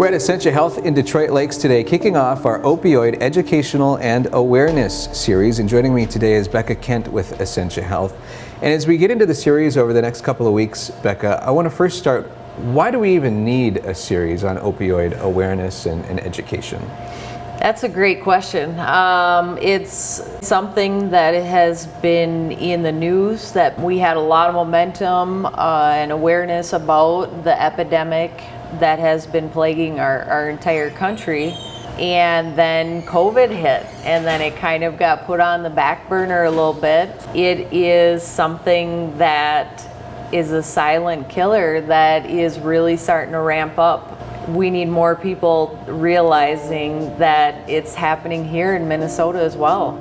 We're at Essentia Health in Detroit Lakes today, kicking off our opioid educational and awareness series. And joining me today is Becca Kent with Essentia Health. And as we get into the series over the next couple of weeks, Becca, I want to first start, why do we even need a series on opioid awareness and education? That's a great question. It's something that has been in the news, that we had a lot of momentum and awareness about the epidemic that has been plaguing our entire country. And then COVID hit, and then it kind of got put on the back burner a little bit. It is something that is a silent killer that is really starting to ramp up. We need more people realizing that it's happening here in Minnesota as well.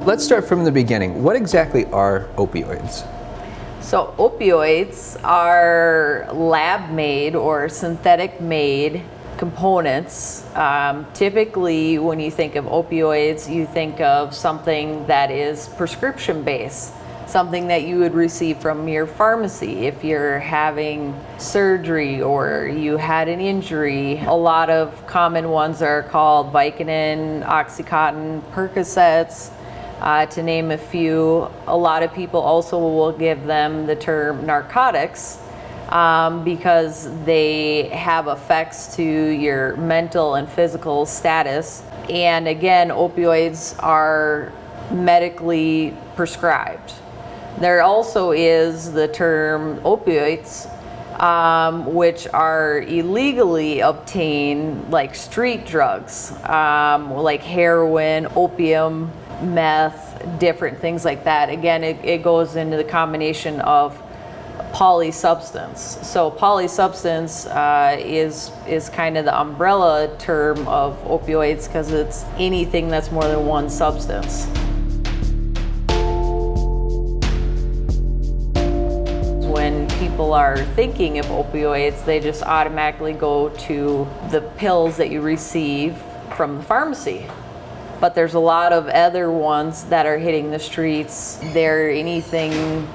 Let's start from the beginning. What exactly are opioids? So opioids are lab-made or synthetic-made components. Typically, when you think of opioids, you think of something that is prescription-based, something that you would receive from your pharmacy if you're having surgery or you had an injury. A lot of common ones are called Vicodin, Oxycontin, Percocets, to name a few. A lot of people also will give them the term narcotics because they have effects to your mental and physical status. And again, opioids are medically prescribed. There also is the term opioids, which are illegally obtained, like street drugs, like heroin, opium, meth, different things like that. Again, it goes into the combination of polysubstance. So polysubstance is kind of the umbrella term of opioids because it's anything that's more than one substance. When people are thinking of opioids, they just automatically go to the pills that you receive from the pharmacy. But there's a lot of other ones that are hitting the streets. They're anything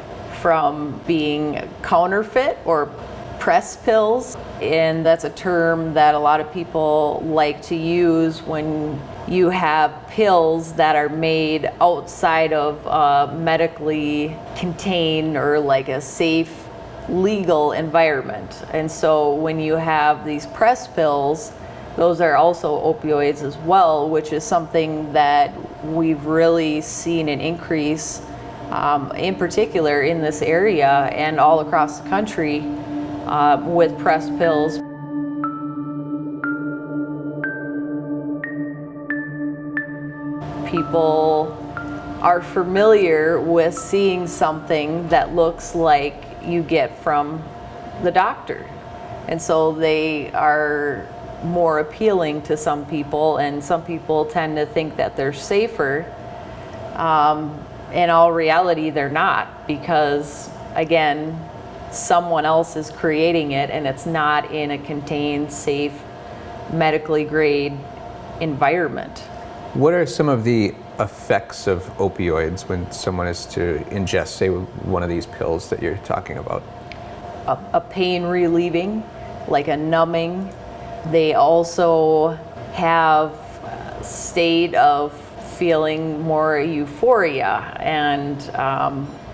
from being counterfeit or press pills. And that's a term that a lot of people like to use when you have pills that are made outside of medically contained or like a safe, legal environment. And so when you have these press pills, those are also opioids as well, which is something that we've really seen an increase, in particular in this area and all across the country with press pills. People are familiar with seeing something that looks like you get from the doctor. And so they are more appealing to some people, and some people tend to think that they're safer. In all reality, they're not, because again, someone else is creating it and it's not in a contained, safe, medically grade environment. What are some of the effects of opioids when someone is to ingest, say, one of these pills that you're talking about? A pain relieving, like a numbing. They also have a state of feeling more euphoria, and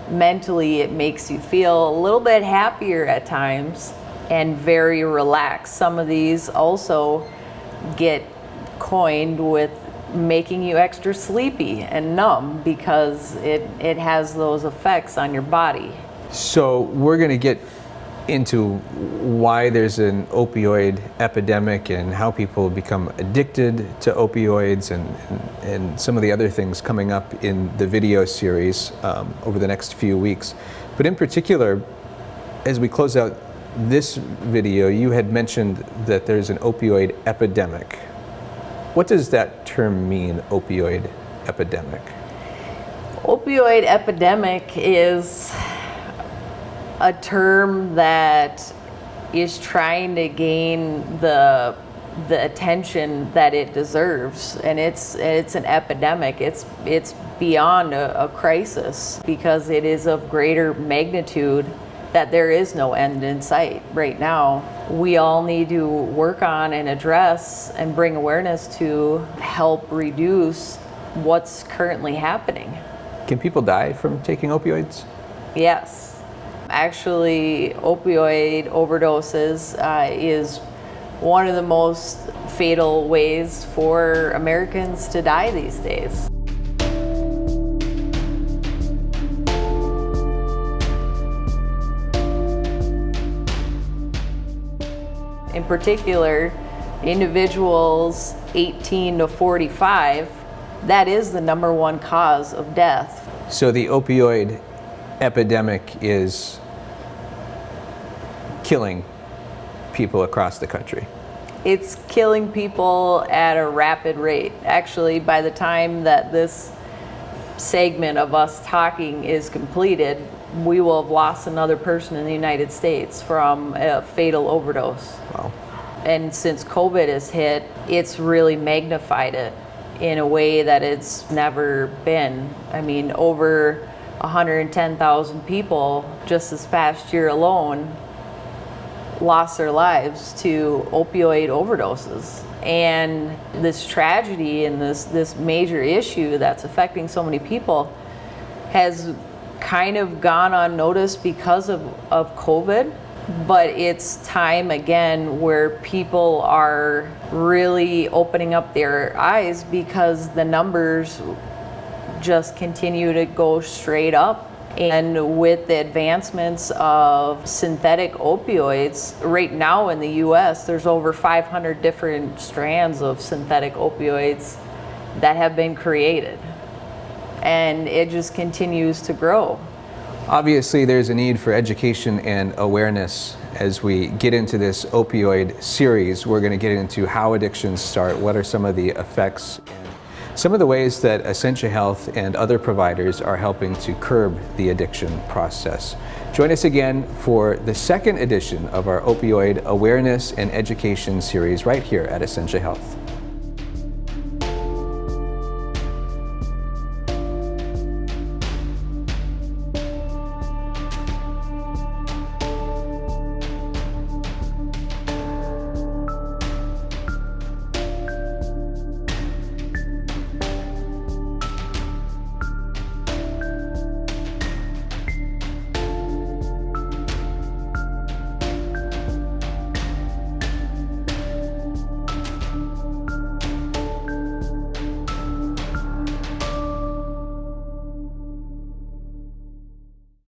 mentally it makes you feel a little bit happier at times and very relaxed. Some of these also get coined with making you extra sleepy and numb because it has those effects on your body. So we're going to get into why there's an opioid epidemic and how people become addicted to opioids and some of the other things coming up in the video series over the next few weeks. But in particular, as we close out this video, you had mentioned that there's an opioid epidemic. What does that term mean, opioid epidemic? Opioid epidemic is a term that is trying to gain the attention that it deserves, and it's an epidemic. It's beyond a crisis because it is of greater magnitude that there is no end in sight right now. We all need to work on and address and bring awareness to help reduce what's currently happening. Can people die from taking opioids? Yes. Actually, opioid overdoses is one of the most fatal ways for Americans to die these days. In particular, individuals 18 to 45, that is the number one cause of death. So the opioid epidemic is killing people across the country. It's killing people at a rapid rate. Actually, by the time that this segment of us talking is completed, we will have lost another person in the United States from a fatal overdose. Wow. And since COVID has hit, it's really magnified it in a way that it's never been. I mean, over 110,000 people just this past year alone lost their lives to opioid overdoses. And this tragedy and this major issue that's affecting so many people has kind of gone unnoticed because of COVID, but it's time again where people are really opening up their eyes because the numbers just continue to go straight up. And with the advancements of synthetic opioids, right now in the US, there's over 500 different strands of synthetic opioids that have been created. And it just continues to grow. Obviously, there's a need for education and awareness. As we get into this opioid series, we're going to get into how addictions start, what are some of the effects, and some of the ways that Essentia Health and other providers are helping to curb the addiction process. Join us again for the second edition of our opioid awareness and education series right here at Essentia Health.